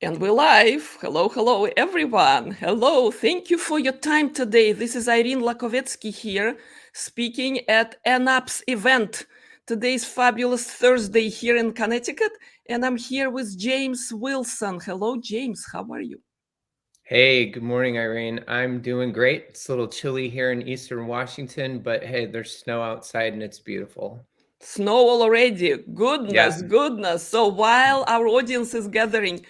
And we're live. Hello, hello, everyone. Hello. Thank you for your time today. This is Irene Lyakovetsky here, speaking at FinOps event. Today's fabulous Thursday here in Connecticut, and I'm here with James Wilson. Hello, James. How are you? Hey, good morning, Irene. I'm doing great. It's a little chilly here in Eastern Washington, but hey, there's snow outside and it's beautiful. Snow already. Yeah. Goodness, goodness. So while our audience is gathering,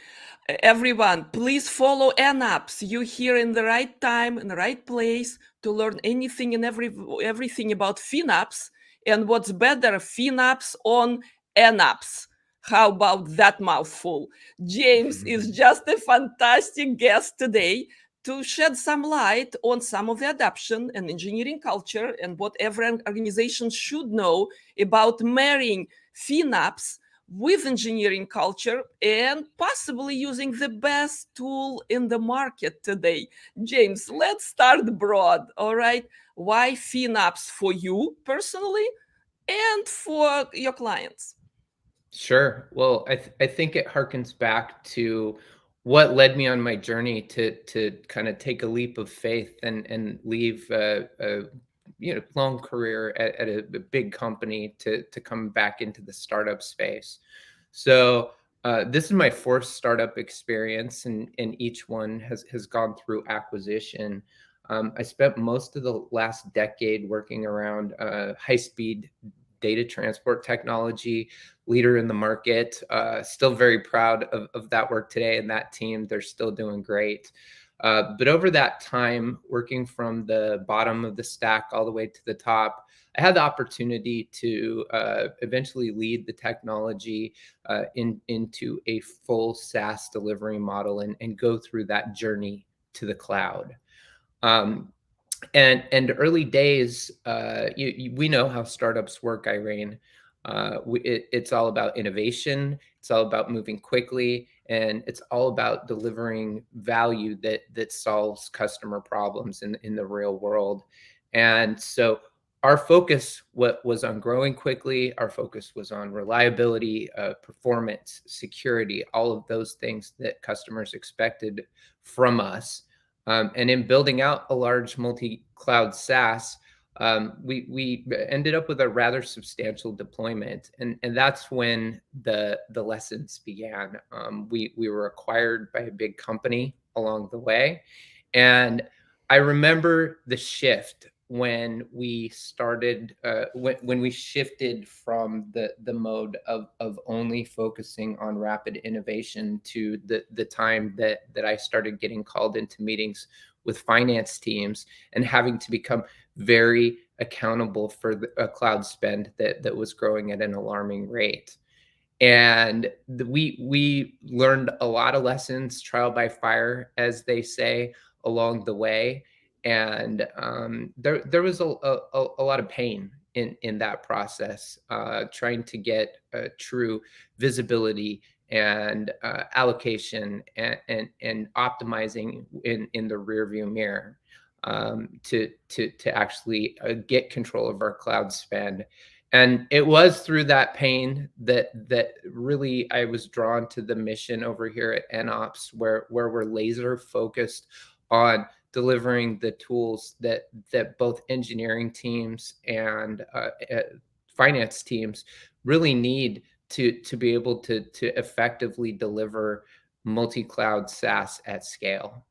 everyone, please follow FinOps. You're here in the right time, in the right place to learn anything and everything about FinOps. And what's better, FinOps on FinOps. How about that mouthful? James is just a fantastic guest today to shed some light on some of the adoption and engineering culture and what every organization should know about marrying FinOps with engineering culture and possibly using the best tool in the market today. James, let's start broad, all right? Why FinOps for you personally and for your clients? Sure. Well, I think it harkens back to what led me on my journey to kind of take a leap of faith and leave a long career at a big company to come back into the startup space. So this is my fourth startup experience, and each one has gone through acquisition. I spent most of the last decade working around high speed data transport technology, leader in the market. Still very proud of that work today and that team. They're still doing great. But over that time, working from the bottom of the stack all the way to the top, I had the opportunity to eventually lead the technology into a full SaaS delivery model and go through that journey to the cloud. Um, and early days, we know how startups work, Irene. It's all about innovation. It's all about moving quickly, and it's all about delivering value that solves customer problems in the real world. And so our focus was on growing quickly. Our focus was on reliability, performance, security, all of those things that customers expected from us. And in building out a large multi-cloud SaaS, we ended up with a rather substantial deployment, and that's when the lessons began. We were acquired by a big company along the way, and I remember the shift when we started when we shifted from the mode of only focusing on rapid innovation to the time that I started getting called into meetings with finance teams and having to become very accountable for a cloud spend that was growing at an alarming rate. And we learned a lot of lessons, trial by fire, as they say, along the way. And there was a lot of pain in that process, trying to get true visibility and allocation and optimizing in the rearview mirror, to actually get control of our cloud spend. And it was through that pain that really I was drawn to the mission over here at FinOps, where we're laser focused on delivering the tools that both engineering teams and finance teams really need to be able to effectively deliver multi-cloud SaaS at scale.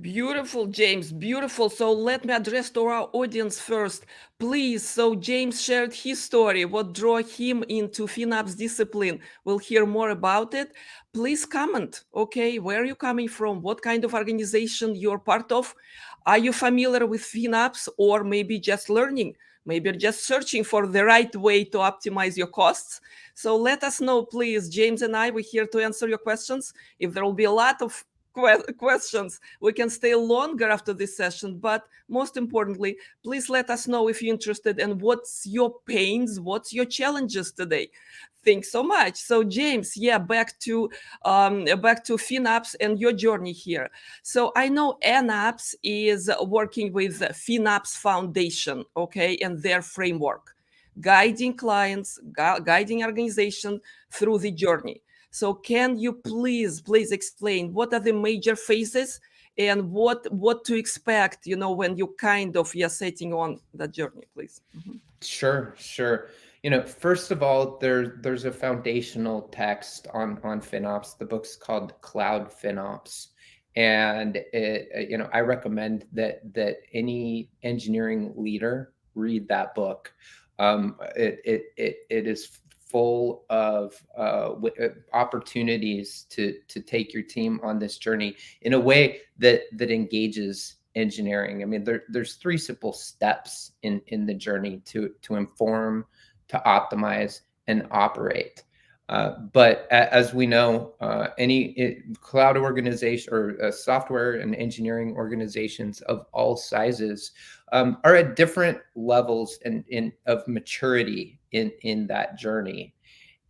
Beautiful, James. Beautiful. So let me address to our audience first, please. So James shared his story, what drew him into FinOps discipline. We'll hear more about it. Please comment. Okay, where are you coming from? What kind of organization you're part of? Are you familiar with FinOps, or maybe just learning? Maybe you're just searching for the right way to optimize your costs. So let us know, please. James and I, we're here to answer your questions. If there will be a lot of questions, we can stay longer after this session, but most importantly, please let us know if you're interested and what's your pains, what's your challenges today. Thanks so much. So James, yeah, back to FinOps and your journey here. So I know FinOps is working with FinOps Foundation, okay, and their framework, guiding clients, guiding organization through the journey. So can you please explain what are the major phases and what to expect, when you kind of you're setting on that journey, please? Sure, sure. First of all, there's a foundational text on FinOps. The book's called Cloud FinOps, and I recommend that any engineering leader read that book. It is full of opportunities to take your team on this journey in a way that engages engineering. I mean, there's three simple steps in the journey to inform, to optimize, and operate. But as we know, any cloud organization or software and engineering organizations of all sizes are at different levels of maturity in that journey.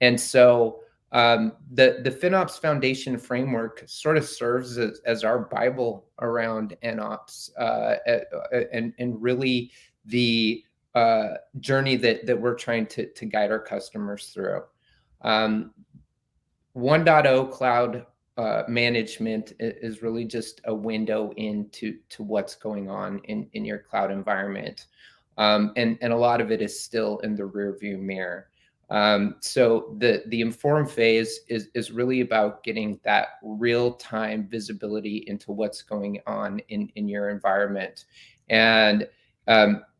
And so the FinOps Foundation framework sort of serves as our Bible around NOps, and really the journey that we're trying to guide our customers through. 1.0 cloud management is really just a window into what's going on in your cloud environment. And a lot of it is still in the rearview mirror. So the inform phase is really about getting that real-time visibility into what's going on in your environment. And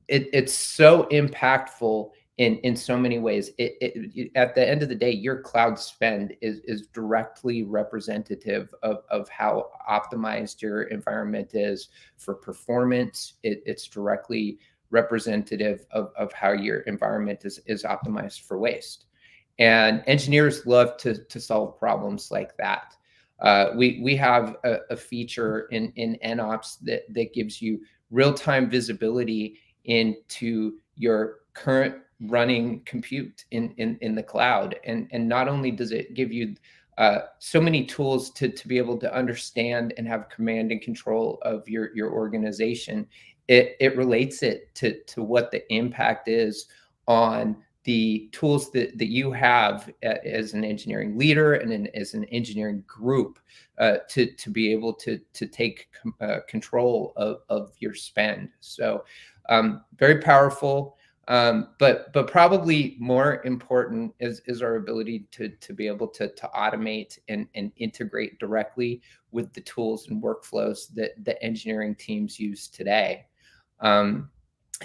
it's so impactful in so many ways. At the end of the day, your cloud spend is directly representative of how optimized your environment is for performance. It's directly representative of how your environment is optimized for waste. And engineers love to solve problems like that. We have a feature in NOps that gives you real-time visibility into your current running compute in the cloud. And not only does it give you so many tools to be able to understand and have command and control of your organization, it relates it to what the impact is on the tools that you have as an engineering leader and as an engineering group to be able to take control of your spend. So very powerful, but probably more important is our ability to be able to automate and integrate directly with the tools and workflows that the engineering teams use today.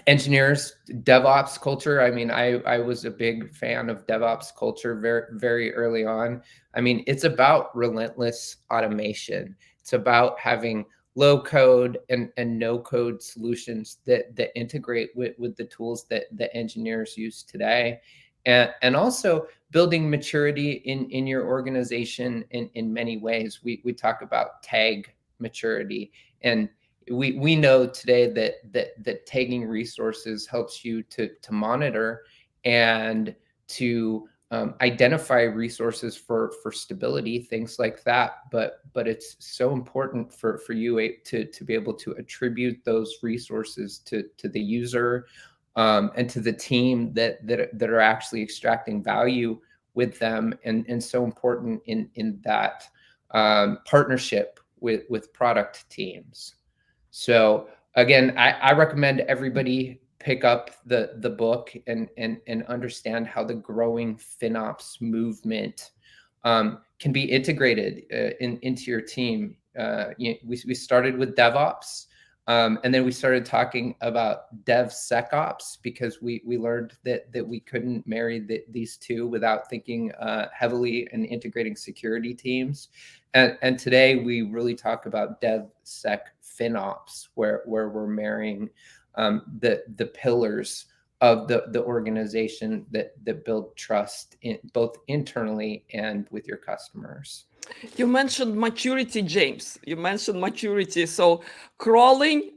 Engineers, DevOps culture. I mean, I was a big fan of DevOps culture very early on. I mean, it's about relentless automation. It's about having low code and no code solutions that integrate with the tools that the engineers use today. And also building maturity in your organization in many ways. We talk about tag maturity, and we know today that tagging resources helps you to monitor and to identify resources for stability, things like that. But it's so important for you to be able to attribute those resources to the user, and to the team that are actually extracting value with them, and so important in that partnership with product teams. So again, I recommend everybody pick up the book and understand how the growing FinOps movement can be integrated into your team. We started with DevOps, and then we started talking about DevSecOps because we learned that we couldn't marry these two without thinking heavily and integrating security teams. And today we really talk about DevSecFinOps, where we're marrying the pillars of the organization that build trust both internally and with your customers. You mentioned maturity, James. You mentioned maturity. So crawling,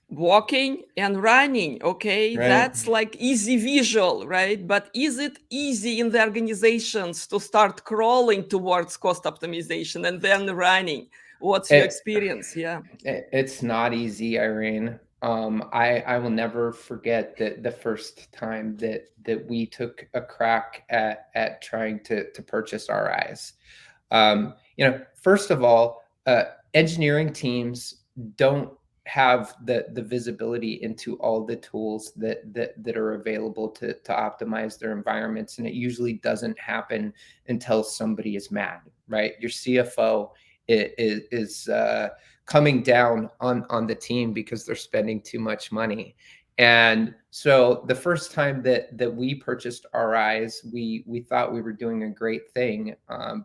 walking, and running. Okay, Right. that's like easy visual, right? But is it easy in the organizations to start crawling towards cost optimization and then running? What's your experience? Yeah. It's not easy, Irene. I will never forget that the first time that we took a crack at trying to purchase RIs. First of all, engineering teams don't have the visibility into all the tools that are available to optimize their environments, and it usually doesn't happen until somebody is mad, right? Your CFO is coming down on the team because they're spending too much money. And so the first time that we purchased RIs, we thought we were doing a great thing,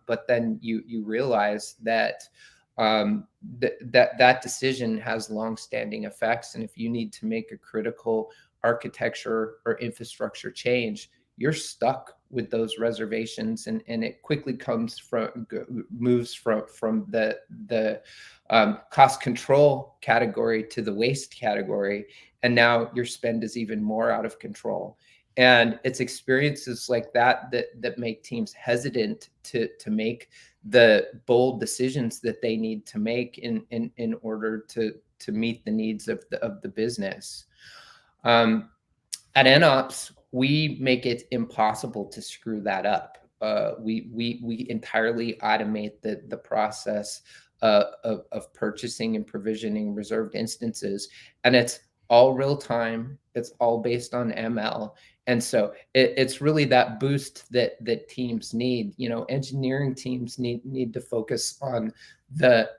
but then you realize that that decision has long-standing effects, and if you need to make a critical architecture or infrastructure change, you're stuck with those reservations, and it quickly moves from the cost control category to the waste category, and now your spend is even more out of control. And it's experiences like that make teams hesitant to make the bold decisions that they need to make in order to meet the needs of the business. At FinOps, we make it impossible to screw that up. We entirely automate the process of purchasing and provisioning reserved instances, and it's all real time. It's all based on ML, and so it's really that boost that teams need. Engineering teams need to focus on the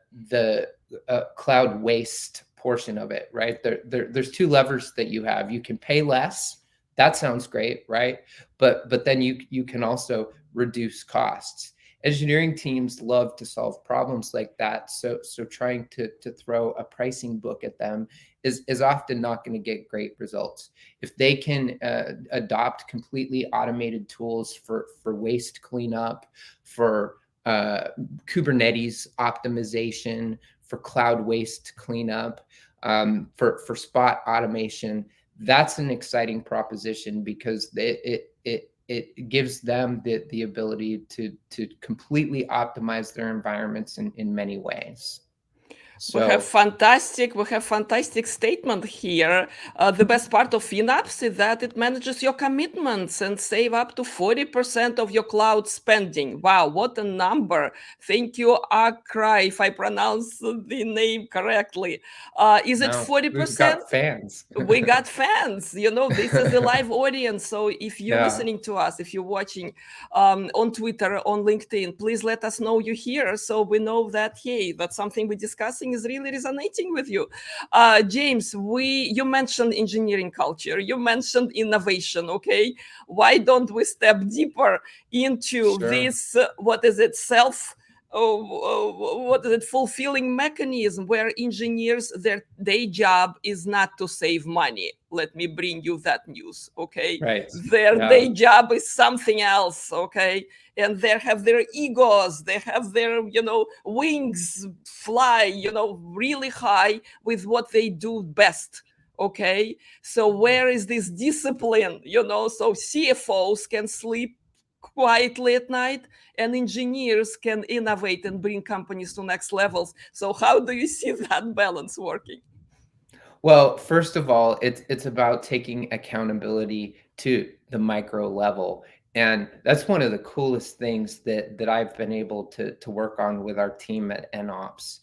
cloud waste portion of it, right? There's two levers that you have. You can pay less. That sounds great, right? But then you can also reduce costs. Engineering teams love to solve problems like that. So trying to throw a pricing book at them is often not going to get great results. If they can adopt completely automated tools for waste cleanup, for Kubernetes optimization, for cloud waste cleanup, for spot automation, that's an exciting proposition because it gives them the ability to completely optimize their environments in many ways. We have So fantastic statement here. The best part of FinOps is that it manages your commitments and save up to 40% of your cloud spending. Wow, what a number. Thank you, Akra, if I pronounce the name correctly. Is it now we've 40%? got fans. We got fans. This is a live audience. So if you're Yeah. listening to us, if you're watching on Twitter, on LinkedIn, please let us know you're here, so we know that, hey, that's something we're discussing is really resonating with you. James, you mentioned engineering culture, you mentioned innovation. Okay, why don't we step deeper into Sure. this fulfilling mechanism where engineers, their day job is not to save money. Let me bring you that news. Okay, Right. their Yeah. day job is something else. Okay, and they have their egos, they have their wings fly really high with what they do best. Okay, so where is this discipline? So CFOs can sleep quietly at night, and engineers can innovate and bring companies to next levels. So how do you see that balance working? Well, first of all, it's about taking accountability to the micro level. And that's one of the coolest things that I've been able to work on with our team at FinOps.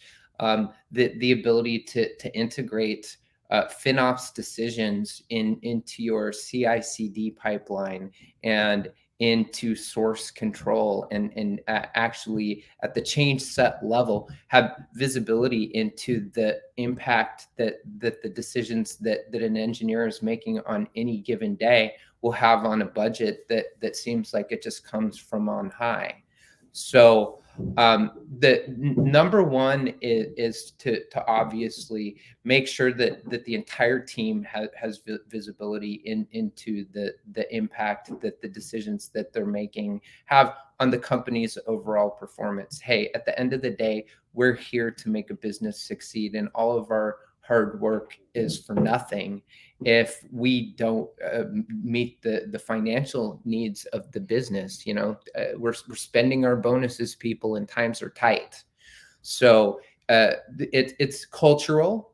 The ability to integrate FinOps decisions into your CI/CD pipeline and into source control, and actually at the change set level have visibility into the impact that the decisions that an engineer is making on any given day will have on a budget that seems like it just comes from on high. So the number one is to obviously make sure that the entire team has visibility into the impact that the decisions that they're making have on the company's overall performance. Hey, at the end of the day, we're here to make a business succeed, and all of our hard work is for nothing if we don't meet the financial needs of the business. We're spending our bonuses, people, and times are tight. So it's cultural.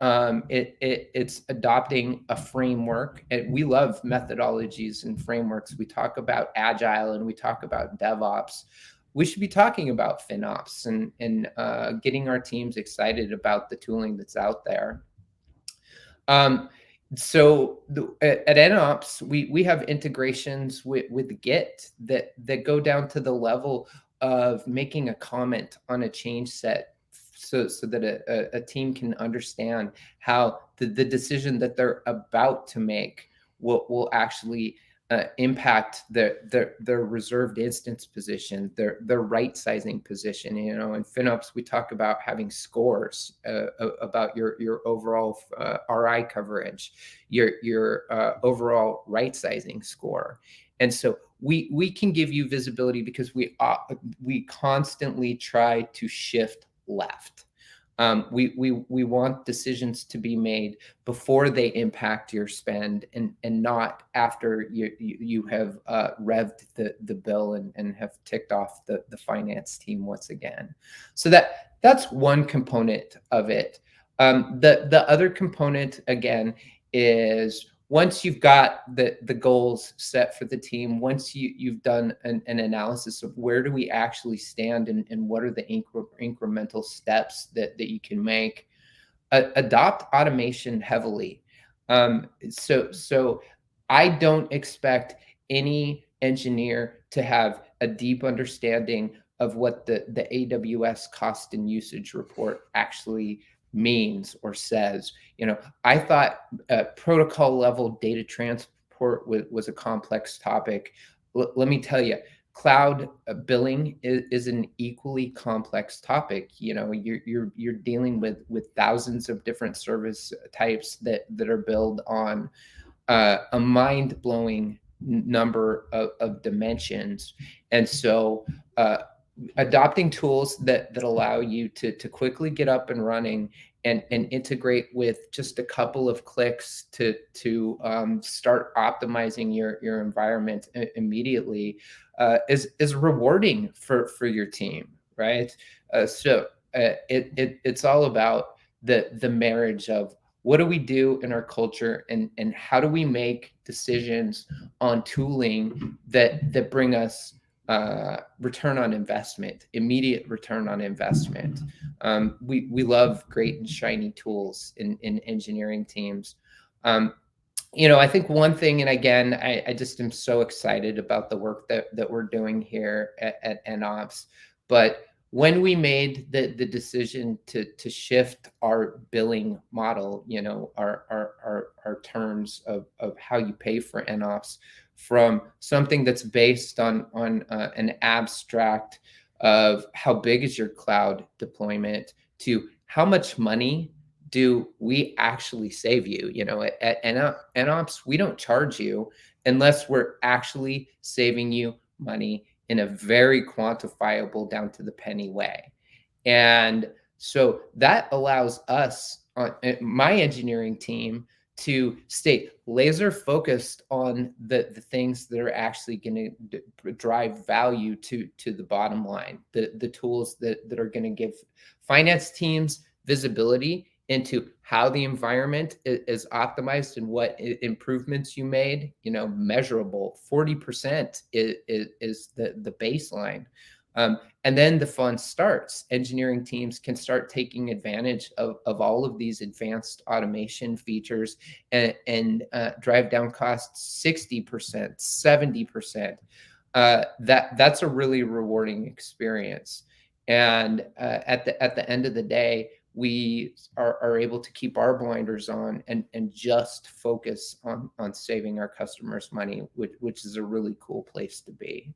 It's adopting a framework, and we love methodologies and frameworks. We talk about agile and we talk about DevOps. we should be talking about FinOps and getting our teams excited about the tooling that's out there. So at FinOps, we have integrations with Git that go down to the level of making a comment on a change set, so that a team can understand how the decision that they're about to make will actually impact their reserved instance position, their right sizing position. You know, in FinOps, we talk about having scores about your overall RI coverage, your overall right sizing score, and so we can give you visibility because we constantly try to shift left. We want decisions to be made before they impact your spend, and not after you have revved the bill and have ticked off the finance team once again. So that's one component of it. The other component, again, is once you've got the goals set for the team, once you've done an analysis of where do we actually stand and what are the incremental steps that you can make, adopt automation heavily. So I don't expect any engineer to have a deep understanding of what the AWS cost and usage report actually means or says. You know, I thought protocol level data transport was a complex topic. Let me tell you, cloud billing is an equally complex topic. You know, you're dealing with thousands of different service types that are billed on a mind-blowing number of dimensions. And so adopting tools that allow you to quickly get up and running and integrate with just a couple of clicks to start optimizing your environment immediately is rewarding for your team, right? It's all about the marriage of what do we do in our culture, and how do we make decisions on tooling that bring us return on investment, immediate return on investment. We love great and shiny tools in engineering teams. You know, I think one thing, and again, I just am so excited about the work that we're doing here at FinOps, but when we made the decision to shift our billing model, you know, our terms of how you pay for FinOps, from something that's based on an abstract of how big is your cloud deployment to how much money do we actually save you. You know, at FinOps, we don't charge you unless we're actually saving you money in a very quantifiable, down to the penny way. And so that allows us, my engineering team, to stay laser focused on the things that are actually going to drive value to the bottom line, the tools that are going to give finance teams visibility into how the environment is optimized and what improvements you made. You know, measurable. 40% is the baseline. And then the fun starts. Engineering teams can start taking advantage of all of these advanced automation features and drive down costs 60%, 70%. That's a really rewarding experience. And at the end of the day, we are able to keep our blinders on and just focus on saving our customers money, which is a really cool place to be.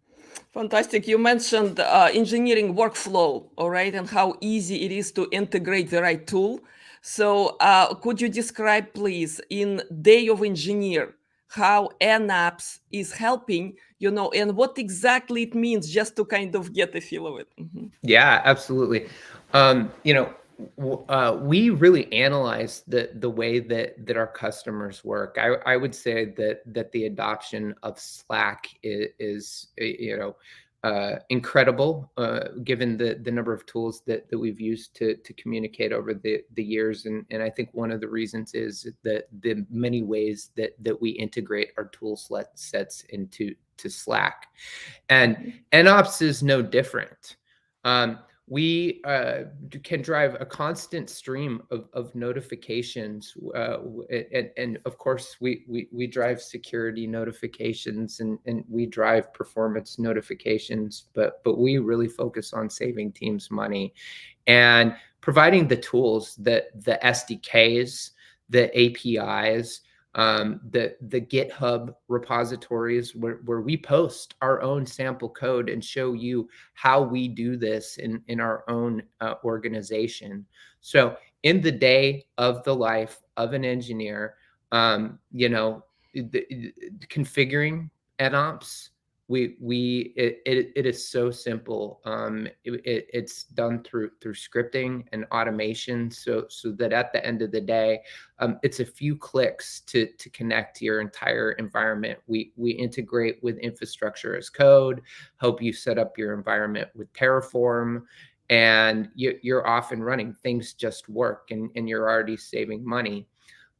Fantastic. You mentioned engineering workflow, all right, and how easy it is to integrate the right tool. So could you describe, please, in Day of Engineer, how FinOps is helping, you know, and what exactly it means, just to kind of get a feel of it? Mm-hmm. Yeah, absolutely. You know, we really analyze the way that our customers work. I would say that the adoption of Slack is you know, incredible, given the number of tools that we've used to communicate over the years. And I think one of the reasons is that the many ways that we integrate our tool sets into Slack. And FinOps is no different. We can drive a constant stream of notifications, and of course we drive security notifications, and we drive performance notifications, but we really focus on saving teams money and providing the tools, that the SDKs, the APIs, the GitHub repositories where we post our own sample code and show you how we do this in our own organization. So in the day of the life of an engineer, configuring FinOps, it is so simple. It's done through scripting and automation, so that at the end of the day, it's a few clicks to connect to your entire environment. We integrate with infrastructure as code, help you set up your environment with Terraform, and you're off and running. Things just work, and you're already saving money.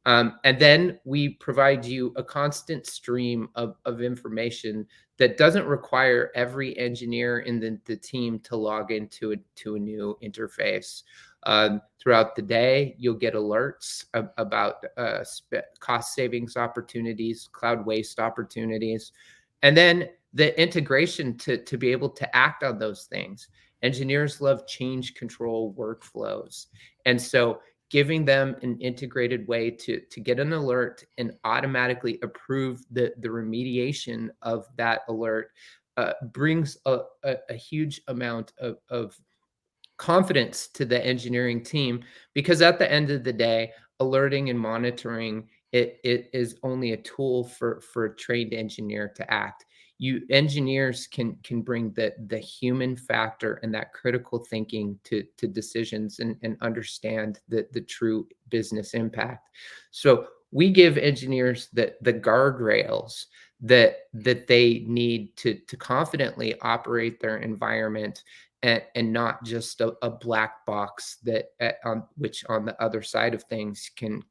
And then we provide you a constant stream of information that doesn't require every engineer in the team to log into a new interface. Throughout the day, you'll get alerts about cost savings opportunities, cloud waste opportunities, and then the integration to be able to act on those things. Engineers love change control workflows. And so giving them an integrated way to get an alert and automatically approve the remediation of that alert brings a huge amount of confidence to the engineering team, because at the end of the day, alerting and monitoring it is only a tool for a trained engineer to act. You engineers can bring the human factor and that critical thinking to decisions, and understand the true business impact. So we give engineers the guardrails that they need to confidently operate their environment, and not just a black box that which on the other side of things can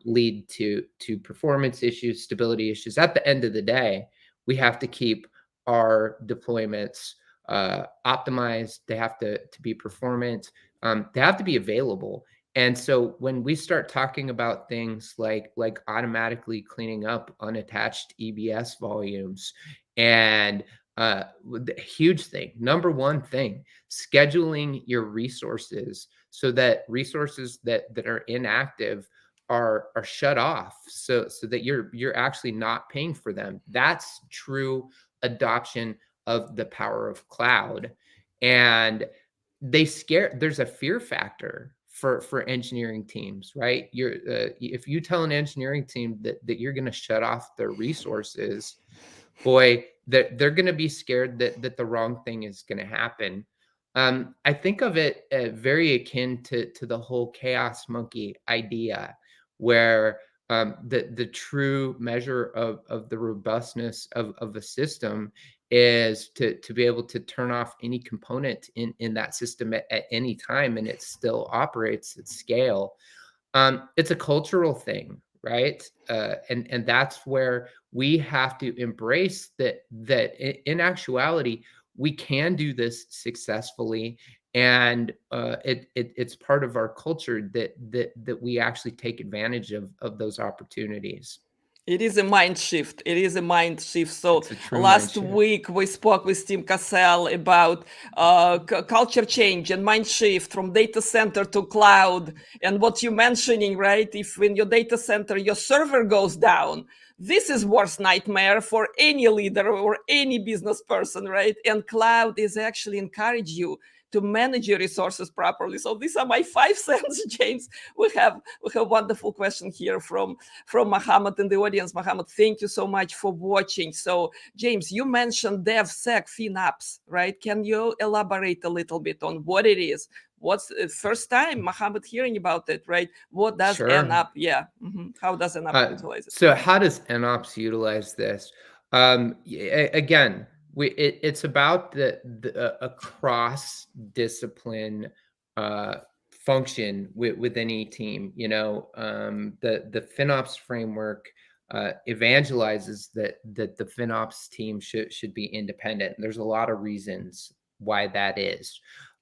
lead to performance issues, stability issues. At the end of the day, we have to keep our deployments optimized. They have to be performant. They have to be available. And so when we start talking about things like automatically cleaning up unattached EBS volumes, and the huge thing, number one thing, scheduling your resources so that resources that are inactive are shut off, so that you're actually not paying for them. That's true adoption of the power of cloud. And there's a fear factor for engineering teams, right? If you tell an engineering team that you're going to shut off their resources, boy, that they're going to be scared that the wrong thing is going to happen. I think of it very akin to the whole chaos monkey idea, where the true measure of the robustness of a system is to be able to turn off any component in that system at any time, and it still operates at scale. It's a cultural thing, right? And that's where we have to embrace that in actuality, we can do this successfully. And it's part of our culture that we actually take advantage of those opportunities. It is a mind shift. It is a mind shift. So It's a true mind last shift. week we spoke with Tim Cassell about culture change and mind shift from data center to cloud. And what you're mentioning, right? If in your data center your server goes down, this is worst nightmare for any leader or any business person, right? And cloud is actually encourage you to manage your resources properly. So these are my 5 cents, James. We have wonderful question here from Mohammed in the audience. Mohammed, thank you so much for watching. So James, you mentioned DevSec FinOps, right? Can you elaborate a little bit on what it is? What's the first time Mohammed hearing about it, right? What does Sure. FinOps? Yeah. How does FinOps utilize it? So how does FinOps utilize this? Again, It's about a cross discipline function with any team. The FinOps framework evangelizes that the FinOps team should be independent. And there's a lot of reasons why that is.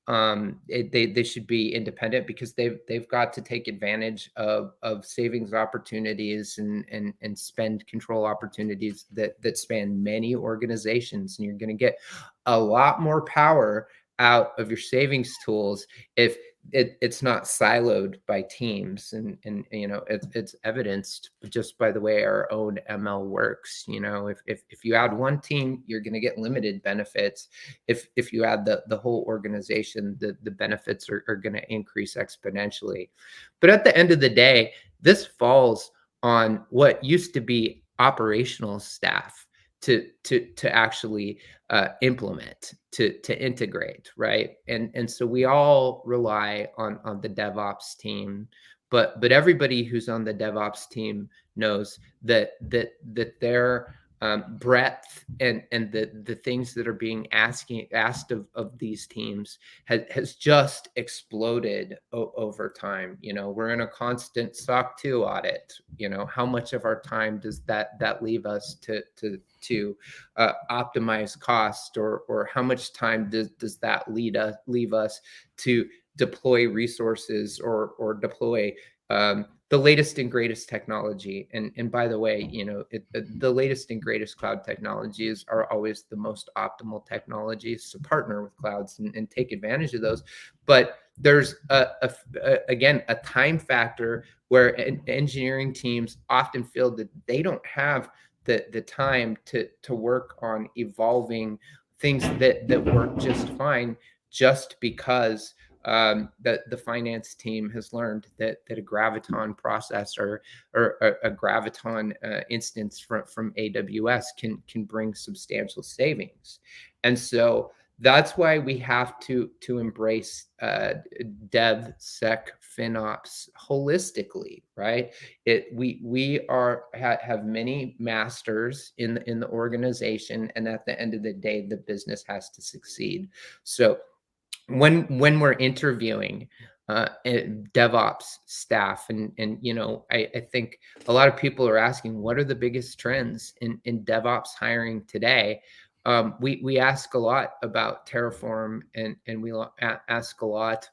They should be independent because they've got to take advantage of savings opportunities and spend control opportunities that span many organizations, and you're going to get a lot more power out of your savings tools if it's not siloed by teams. And it's evidenced just by the way our own ML works. If you add one team, you're going to get limited benefits. If you add the whole organization, the benefits are going to increase exponentially. But at the end of the day, this falls on what used to be operational staff to actually implement, to integrate, right? And so we all rely on the DevOps team, but everybody who's on the DevOps team knows that their breadth and the things that are being asked of these teams has just exploded over time. We're in a constant SOC 2 audit. How much of our time does that leave us to optimize cost, or how much time does that leave us to deploy resources or deploy the latest and greatest technology? And by the way, the latest and greatest cloud technologies are always the most optimal technologies, so partner with clouds and take advantage of those. But there's again a time factor where engineering teams often feel that they don't have the time to work on evolving things that work just fine, just because the finance team has learned that a Graviton processor or a Graviton instance from AWS can bring substantial savings. And so that's why we have to embrace DevSec FinOps holistically, right? We have many masters in the organization, and at the end of the day, the business has to succeed. So when we're interviewing DevOps staff, and I think a lot of people are asking, what are the biggest trends in DevOps hiring today? We ask a lot about Terraform, and we ask a lot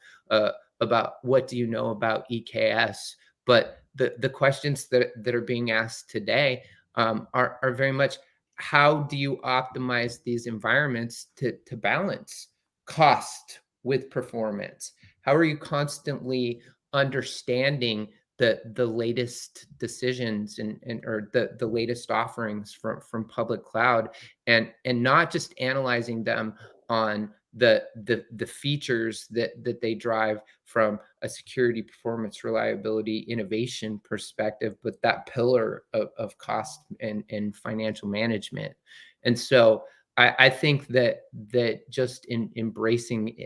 about what do you know about EKS. But the questions that are being asked today are very much, how do you optimize these environments to balance cost with performance? How are you constantly understanding the latest decisions and or the latest offerings from public cloud, and not just analyzing them on the features that they drive from a security, performance, reliability, innovation perspective, but that pillar of cost and financial management. And so I think that just in embracing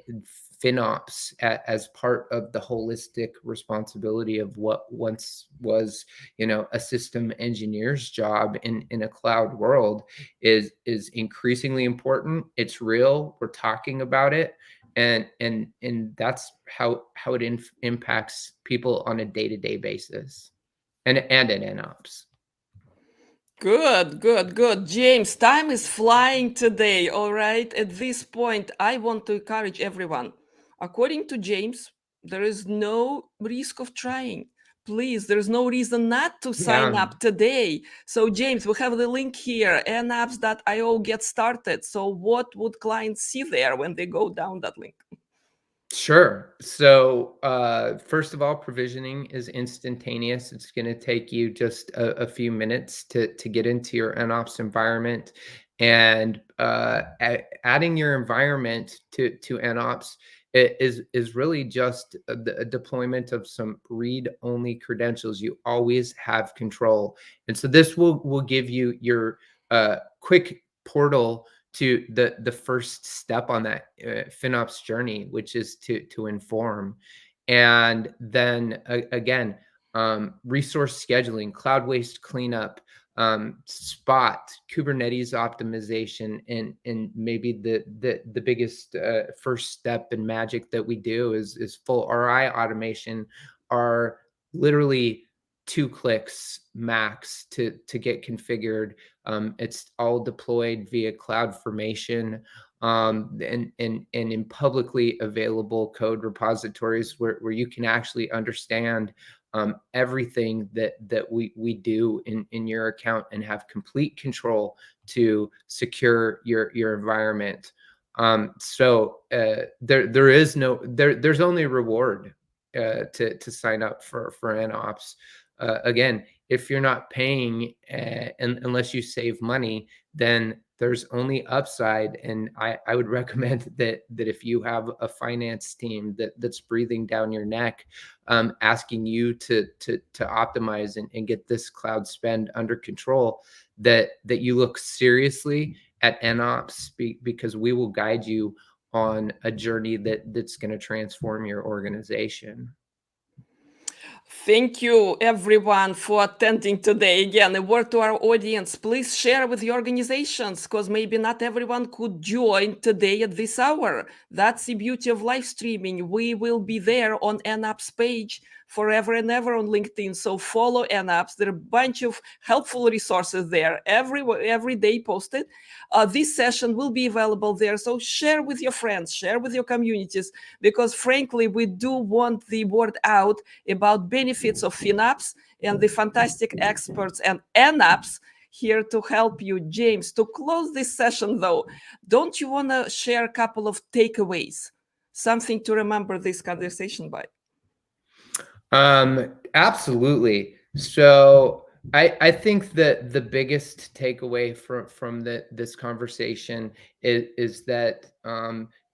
FinOps as part of the holistic responsibility of what once was, a system engineer's job in a cloud world is increasingly important. It's real. We're talking about it, and that's how it impacts people on a day-to-day basis, and in NOps. Good. James, time is flying today, all right? At this point, I want to encourage everyone. According to James, there is no risk of trying. Please, there's no reason not to sign Yeah. up today. So, James, we have the link here, napps.io, get started. So, what would clients see there when they go down that link? Sure. So, first of all, provisioning is instantaneous. It's going to take you just a few minutes to get into your NOps environment, and adding your environment to NOps is really just a deployment of some read-only credentials. You always have control, and so this will give you your quick portal to the first step on that FinOps journey, which is to inform. And then again, resource scheduling, cloud waste cleanup, Spot, Kubernetes optimization, and maybe the biggest first step in magic that we do is full RI automation, are literally 2 clicks max to get configured. It's all deployed via CloudFormation, and in publicly available code repositories where you can actually understand everything that we do in your account and have complete control to secure your environment. There's only reward to sign up for FinOps. Again, if you're not paying unless you save money, then there's only upside. And I would recommend that if you have a finance team that's breathing down your neck, asking you to optimize and get this cloud spend under control, that you look seriously at FinOps, because we will guide you on a journey that's going to transform your organization. Thank you, everyone, for attending today. Again, a word to our audience. Please share with your organizations, because maybe not everyone could join today at this hour. That's the beauty of live streaming. We will be there on FinOps page forever and ever on LinkedIn. So follow FinOps. There are a bunch of helpful resources there every day posted. This session will be available there. So share with your friends, share with your communities, because frankly, we do want the word out about benefits of FinOps and the fantastic experts and FinOps here to help you. James, to close this session though, don't you want to share a couple of takeaways, something to remember this conversation by? Absolutely. So I think that the biggest takeaway from this conversation is that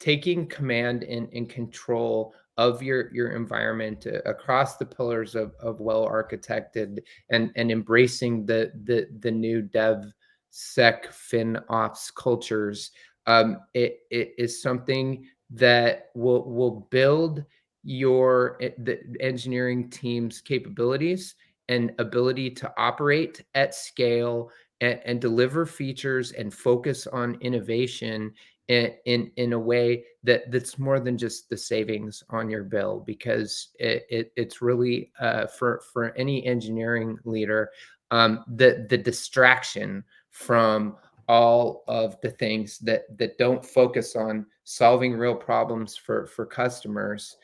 taking command and control of your environment across the pillars of well architected and embracing the new DevSec FinOps cultures, it is something that will build the engineering team's capabilities and ability to operate at scale and deliver features and focus on innovation in a way that's more than just the savings on your bill, because it's really for any engineering leader, the distraction from all of the things that don't focus on solving real problems for customers.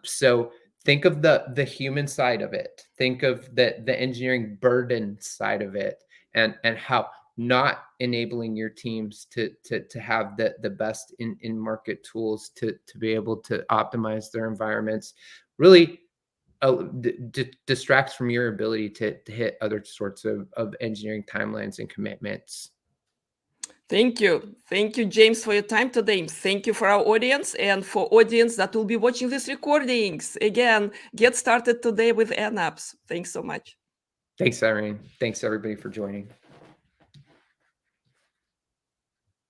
So think of the human side of it. Think of the engineering burden side of it, and how not enabling your teams to have the best in market tools to be able to optimize their environments really distracts from your ability to hit other sorts of engineering timelines and commitments. Thank you. Thank you, James, for your time today. Thank you for our audience and for audience that will be watching these recordings. Again, get started today with FinOps. Thanks so much. Thanks, Irene. Thanks, everybody, for joining.